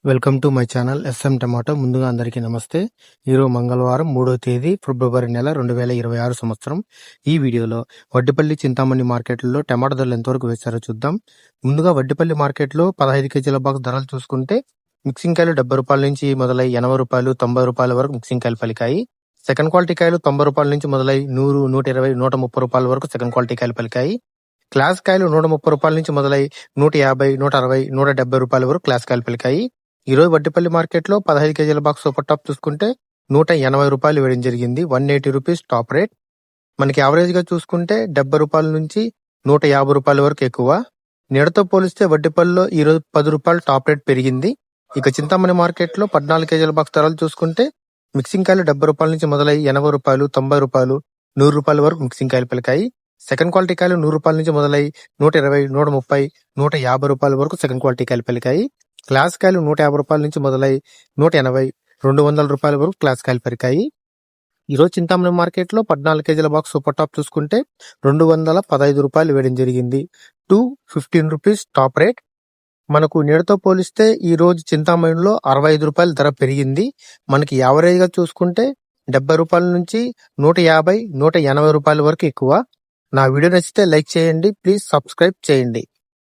Welcome to my channel S M tomato. ముందుగా అందరికీ నమస్తే. ఈరోజు మంగళవారం 3వ తేదీ ఫిబ్రవరి నెల 2026 సంవత్సరం. ఈ వీడియోలో వడ్డిపల్లి చింతామణి మార్కెట్లో టమాటో ధరలు ఎంతవరకు వేశారో చూద్దాం. ముందుగా వడ్డిపల్లి మార్కెట్లో 15 కేజీల బాక్స్ ధరలు చూసుకుంటే మిక్సింగ్ కాయలు 70 రూపాయల నుంచి మొదలై 80 రూపాయలు 90 రూపాయల వరకు మిక్సింగ్ కాయలు పలికాయి. సెకండ్ క్వాలిటీ కాయలు 90 రూపాయల నుంచి మొదలై 100, 120, 130 రూపాయల వరకు సెకండ్ క్వాలిటీ కాయలు పలికాయి. క్లాస్ కాయలు 130 రూపాయల నుంచి మొదలై 150, 160, 170 రూపాయల వరకు క్లాస్ కాయలు పలికాయి. ఈ రోజు వడ్డిపల్లి మార్కెట్ లో 15 కేజీల బాక్స్ సూపర్ టాప్ చూసుకుంటే 180 రూపాయలు వేయడం జరిగింది. 180 రూపీస్ టాప్ రేట్. మనకి యావరేజ్ గా చూసుకుంటే 70 రూపాయల నుంచి 150 రూపాయల వరకు ఎక్కువ. నేడతో పోలిస్తే వడ్డిపల్లిలో ఈ రోజు 10 రూపాయలు టాప్ రేట్ పెరిగింది. ఇక చింతామణి మార్కెట్ లో 14 కేజీల బాక్స్ ధరలు చూసుకుంటే మిక్సింగ్ కాయలు 70 రూపాయల నుంచి మొదలై 80 రూపాయలు 90 రూపాయలు 100 రూపాయల వరకు మిక్సింగ్ కాయలు పలికాయి. సెకండ్ క్వాలిటీ కాయలు 100 రూపాయల నుంచి మొదలై 120, 130, 150 రూపాయల వరకు సెకండ్ క్వాలిటీ కాయలు పలికాయి. క్లాస్ కాయలు 150 రూపాయల నుంచి మొదలై 180, 200 రూపాయల వరకు క్లాస్ కాయలు పెరిగాయి. ఈరోజు చింతామణి మార్కెట్ లో 14 కేజీల బాక్స్ సూపర్ టాప్ చూసుకుంటే 215 రూపాయలు వేయడం జరిగింది. 215 రూపీస్ టాప్ రేట్. మనకు నేడుతో పోలిస్తే ఈ రోజు చింతామణిలో 65 రూపాయల ధర పెరిగింది. మనకి యావరేజ్ గా చూసుకుంటే 70 రూపాయల నుంచి 150, 180 రూపాయల వరకు ఎక్కువ. నా వీడియో నచ్చితే లైక్ చేయండి. ప్లీజ్ సబ్స్క్రైబ్ చేయండి.